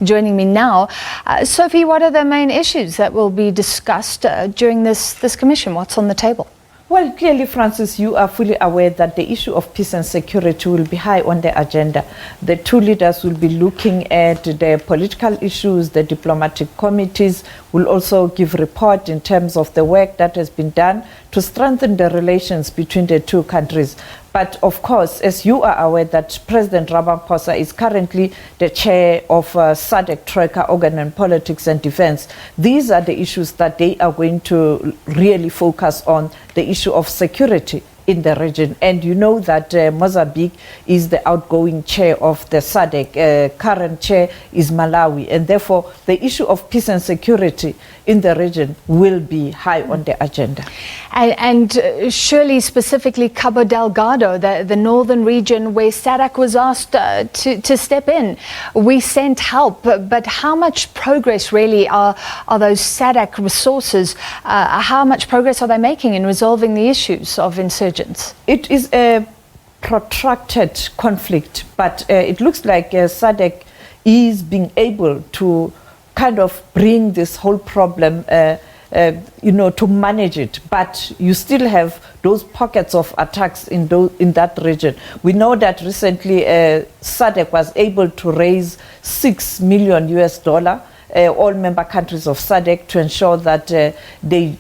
Joining me now, Sophie, what are the main issues that will be discussed during this commission? What's on the table? Well, clearly, Francis, you are fully aware that the issue of peace and security will be high on the agenda. The two leaders will be looking at the political issues. The diplomatic committees will also give report in terms of the work that has been done to strengthen the relations between the two countries. But of course, as you are aware, that President Ramaphosa is currently the chair of SADC Troika Organ on Politics and Defense. These are the issues that they are going to really focus on, the issue of security in the region. And you know that Mozambique is the outgoing chair of the SADC. Current chair is Malawi. And therefore, the issue of peace and security in the region will be high on the agenda. And surely specifically Cabo Delgado, the northern region where SADC was asked to step in. We sent help, but how much progress really are those SADC resources, how much progress are they making in resolving the issues of insurgents? It is a protracted conflict, but it looks like SADC is being able to kind of bring this whole problem to manage it, but you still have those pockets of attacks in that region. We know that recently SADC was able to raise $6 million, all member countries of SADC, to ensure that they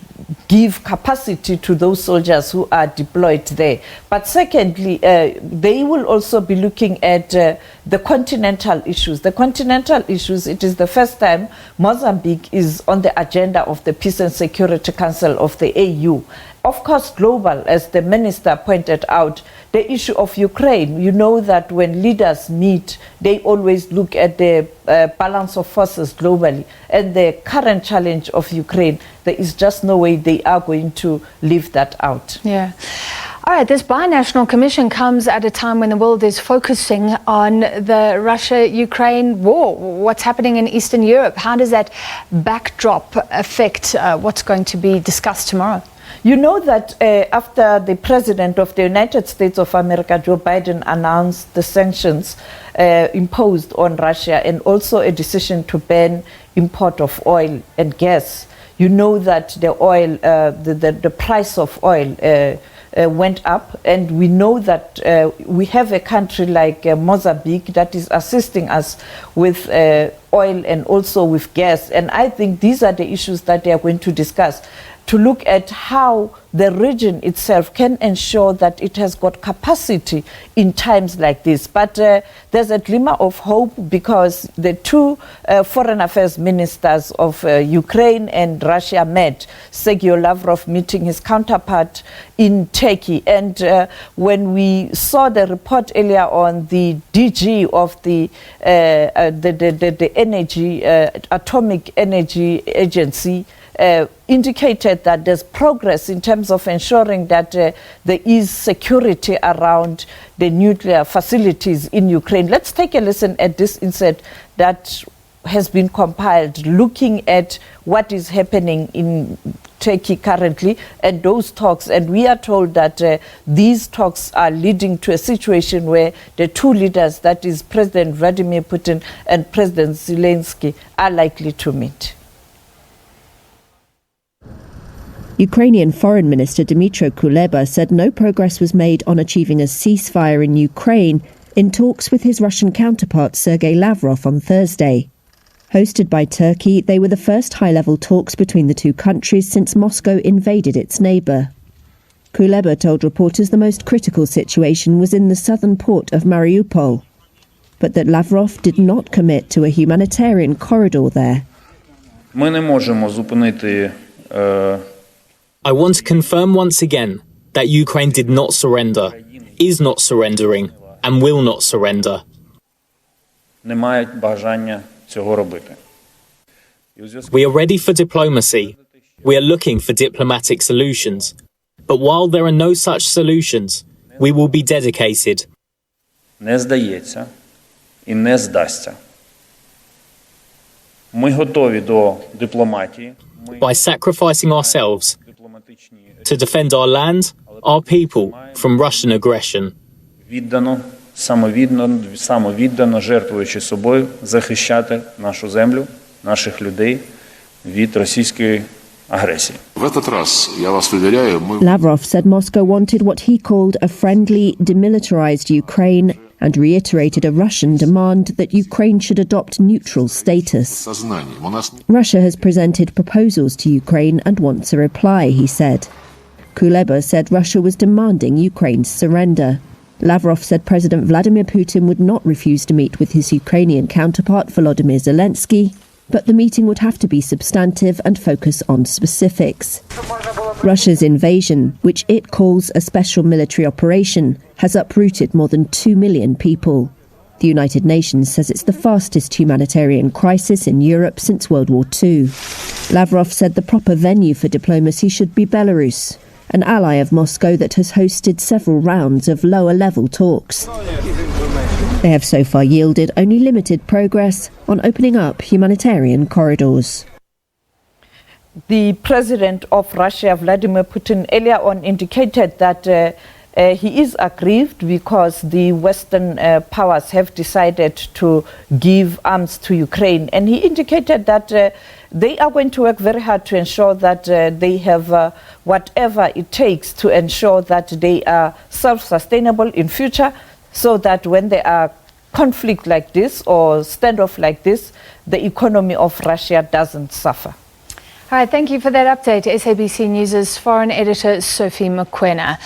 give capacity to those soldiers who are deployed there. But secondly, they will also be looking at the continental issues. The continental issues, it is the first time Mozambique is on the agenda of the Peace and Security Council of the AU. Of course, global, as the minister pointed out, the issue of Ukraine. You know that when leaders meet, they always look at the balance of forces globally. And the current challenge of Ukraine, there is just no way they are going to leave that out. Yeah. All right, this binational commission comes at a time when the world is focusing on the Russia-Ukraine war. What's happening in Eastern Europe? How does that backdrop affect what's going to be discussed tomorrow? You know that after the President of the United States of America, Joe Biden, announced the sanctions imposed on Russia and also a decision to ban import of oil and gas, you know that the oil, the price of oil went up, and we know that we have a country like Mozambique that is assisting us with oil and also with gas. And I think these are the issues that they are going to discuss, to look at how the region itself can ensure that it has got capacity in times like this. But there's a glimmer of hope, because the two foreign affairs ministers of Ukraine and Russia met, Sergei Lavrov meeting his counterpart in Turkey. And when we saw the report earlier on, the DG of the energy, Atomic Energy Agency, indicated that there's progress in terms of ensuring that there is security around the nuclear facilities in Ukraine. Let's take a listen at this insert that has been compiled, looking at what is happening in Turkey currently and those talks. And we are told that these talks are leading to a situation where the two leaders, that is President Vladimir Putin and President Zelensky, are likely to meet. Ukrainian Foreign Minister Dmytro Kuleba said no progress was made on achieving a ceasefire in Ukraine in talks with his Russian counterpart Sergei Lavrov on Thursday. Hosted by Turkey, they were the first high-level talks between the two countries since Moscow invaded its neighbour. Kuleba told reporters the most critical situation was in the southern port of Mariupol, but that Lavrov did not commit to a humanitarian corridor there. I want to confirm once again that Ukraine did not surrender, is not surrendering, and will not surrender. We are ready for diplomacy. We are looking for diplomatic solutions. But while there are no such solutions, we will be dedicated. Не здається і не здасться. Ми готові до дипломатії. By sacrificing ourselves to defend our land, our people from Russian aggression. Віддано самовіддано жертвуючи собою, захищати нашу землю, наших людей від російської агресії. В этот раз, я вас уверяю, мы... Lavrov said Moscow wanted what he called a friendly, demilitarized Ukraine and reiterated a Russian demand that Ukraine should adopt neutral status. Сознанием. У нас... Russia has presented proposals to Ukraine and wants a reply, he said. Kuleba said Russia was demanding Ukraine's surrender. Lavrov said President Vladimir Putin would not refuse to meet with his Ukrainian counterpart Volodymyr Zelensky, but the meeting would have to be substantive and focus on specifics. Russia's invasion, which it calls a special military operation, has uprooted more than 2 million people. The United Nations says it's the fastest humanitarian crisis in Europe since World War II. Lavrov said the proper venue for diplomacy should be Belarus, an ally of Moscow that has hosted several rounds of lower-level talks. They have so far yielded only limited progress on opening up humanitarian corridors. The president of Russia, Vladimir Putin, earlier on indicated that he is aggrieved because the Western powers have decided to give arms to Ukraine. And he indicated that they are going to work very hard to ensure that they have whatever it takes to ensure that they are self-sustainable in future, so that when there are conflict like this or standoff like this, the economy of Russia doesn't suffer. All right, thank you for that update. SABC News' foreign editor Sophie Mokoena.